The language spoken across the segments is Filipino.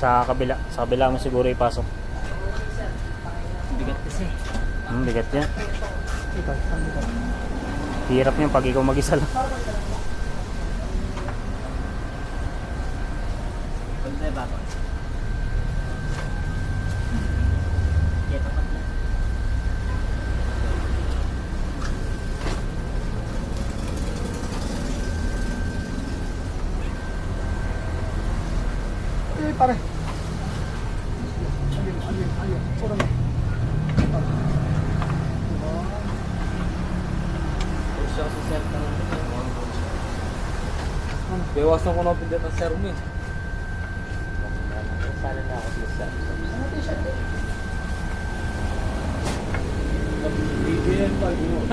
Sa kabila mo siguro ipasok. Bigat kasi. Bigat yan. Hirap niyan pag ikaw mag-isa lang. Banda ba ako? Kaya tapat na. Pare. Alin. Pura na. Siya sa sir ka lang. Bewasan ko na pindat ang sir mo eh. Sana na ako sa sir. Bibigyan pag yung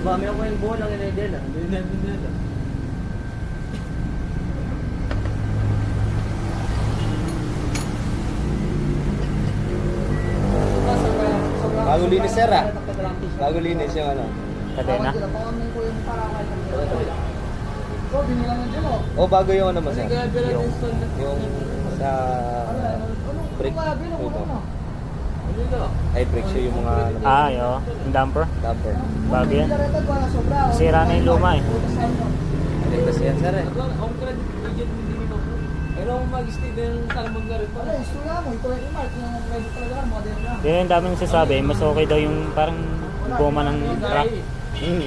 mami ako yung buo lang yun ay din ah. Hindi na. Bago linis sir ah. Bago linis yung ano. Kadena. Oh, bago yung ano mo sir? Yung sa brake ito. Ay, brake shoe yung mga ano. Yo. Yung damper. Damper. Bago yan. Sira na yung luma eh. Ligtas yan sir eh. Pero mag-stay din sa Salmonga rin pala. Yan yung daming nagsasabi, mas okay daw yung parang goma ng truck. Yung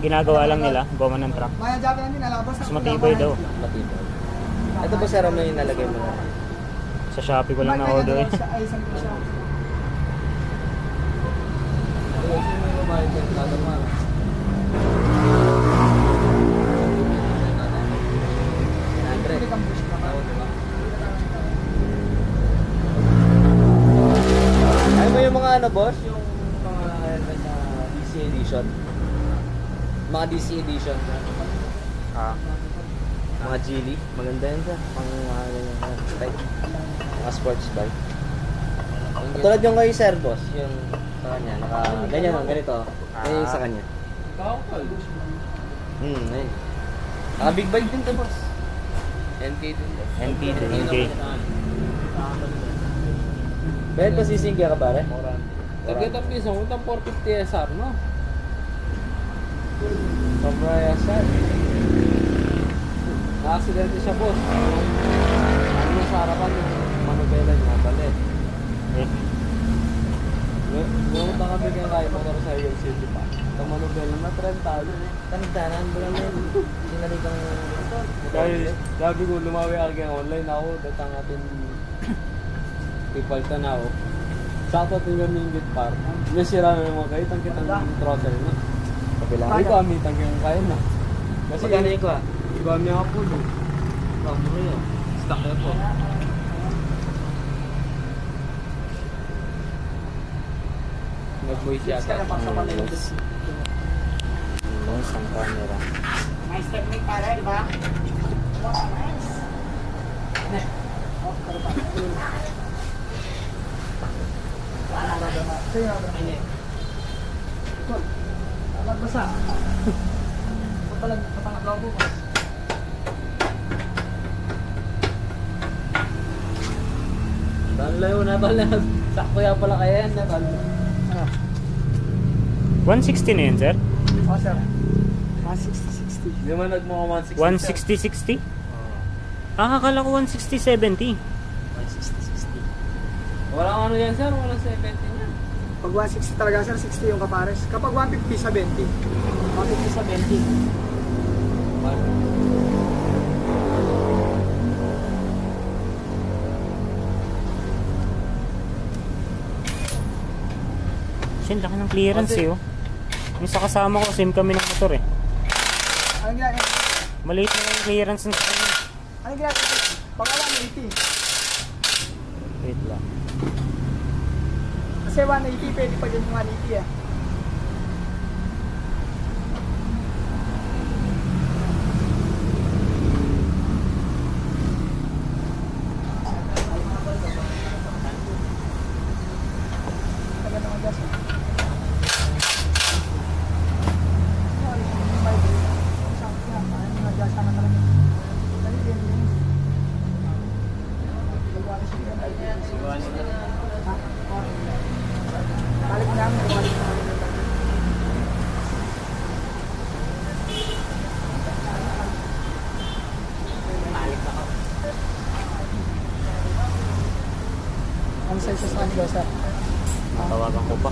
ginagawa lang nila, goma ng truck. Mas matibay daw. Matibay. Ito ba sir ano yung nalagay mo na? Sa Shopee ko lang na-order eh. Ay mo yung mga ano boss? Yung mga DC edition. Mga DC edition. Mga Geely. Maganda yan sir. Pang mga type. Mga sports bike. Tulad yung kay sir boss. Yung sa kanya. Ganyan lang. Ganito. Ganyan sa kanya. Ayun. Naka big bike din to boss. NK din boss. NK. Bakit pa sisingkya ka ba rin? Nagkita piso, utang 450 SR, no? Sobra SR. Na-accidente siya, boss. Ano sa harapan yung manubela niya, balit. Utang kami kaya kayo motor sa iyo, city pa. Sa manubela na 30,000 eh. Tanagdanan ba lang yun? Sinaligang Dahil sabi ko, lumawi ako online ako, datang atin ipalta na ako. Sakto ito yung minggit par. Yung sira na naman kayo, tangkit ang throttle na. kabila. Ay, kami tangkit ang kaya na. Kasi Magkano ko ah? iba niya ako po. Kamuro yun. Stock na po. Nag-voice yata. Isang camera. May step may para, di ba? Nice. Magbasa. Papalag patangagaw ko. Layo na pala. Sakto yan pala kaya yan. 160 na yun, sir? Oh, sir. 160. Hindi man nagmukha 160. 160-60? Akala ko 160-70. 160. Walang ano yan sir, walang 70 yan. Pag 160 talaga, sir, 60 yung kapares. Kapag 150 sa 20. 150 sa 20. Sin, laki ng clearance eh, oh. Yung sa kasama ko, same kami ng motor eh. Anong ginagawa? Maliit na lang yung clearance ng sa kanya. Anong ginagawa? Pag 180. Wait lang. Kasi 180, pwede pa yung 180 eh. isa sa kanila, sir. Tawagan ko pa.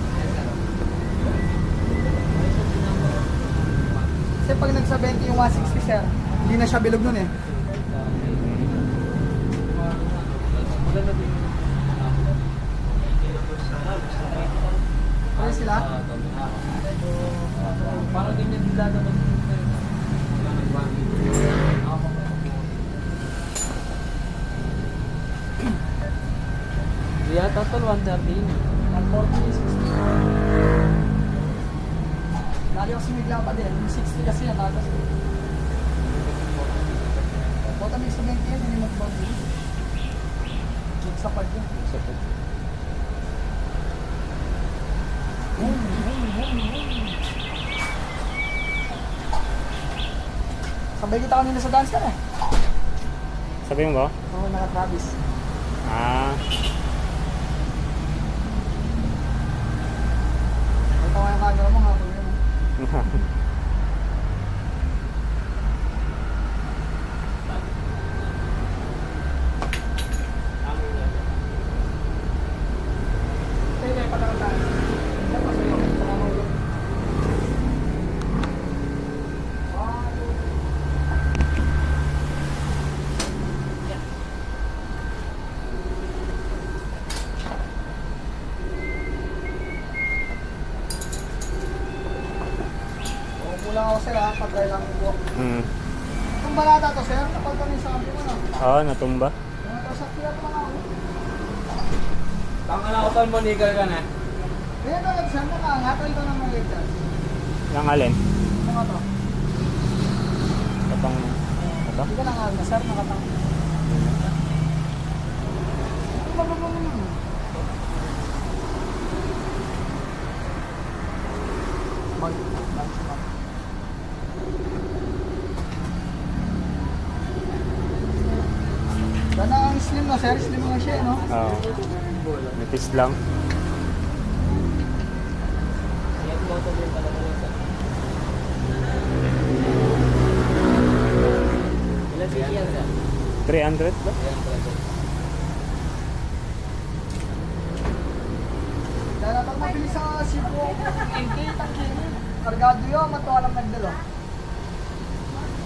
Kasi pag nagsa-20 yung 160, sir, hindi na siya bilog nun eh. Ano sila? Parang ganyan din lahat naman. Yeah, total 130. 140, 60. Lagi ako sumigla pa din. Yung 60 kasi yan, tapos. Bota may 70 yan, hindi mag-body. Sa pag yun. Sabay kita kanina sa dance ka na eh. Sabihin mo ba? Oo, naka-Travis. Ah. May tawa yung camera mo, hapon yun. Sige, patagal tayo. Diyan pa sa'yo, sa kamulo. Kulang ako sir ha, pag lang po. Itong balata to sir, kapag kami sa kampi mo na. Oo, natumba. Mga to sa kaya pa lang ako. Tanga na ako tol, manigal ka na. Kaya to sir, nakaangat ito ng mga lecture. Yung alin? Mga to. Kapang... Ito? Hindi ka nangalan na sir, nakatang. Sana ang slim na sir, slim na siya no? Oo. Nipis lang. Ilan cc yan, sir? 300 ba? Dahil pag mabilis sa Cebu, MK, tangkini. Kargado yun, matuwa lang nagdalo.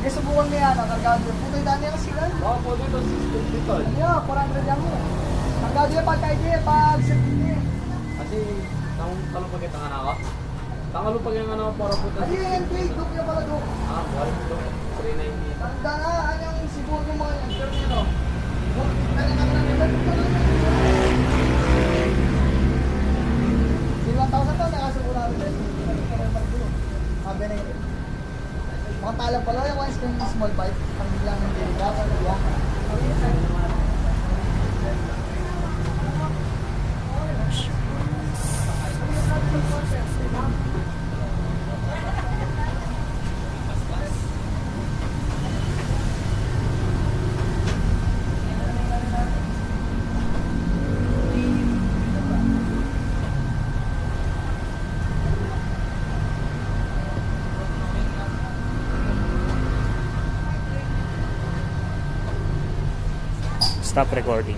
Hindi, subukan mo yan, kargado yun. Puto'y dami yan sila. Baka po dito, 60 tol. Ano yun, 400 yan mo. Kargado yun, pag kaigi, pag sirkini. Kasi, talupag yung tangan ako. Tangalupag yung ano, para po Ay, yun, MK, duk niya pala duk. Ah, wala po. 390. Tanda na, anyang Cebu ng mga yan, sir niya no. Kaya ka na nila, duk ka na. 1,000 to, nakasubo namin guys. Sabi na yun. Makatalang pala yung one screen small bite. Ang bilang ng diliga. Stop recording.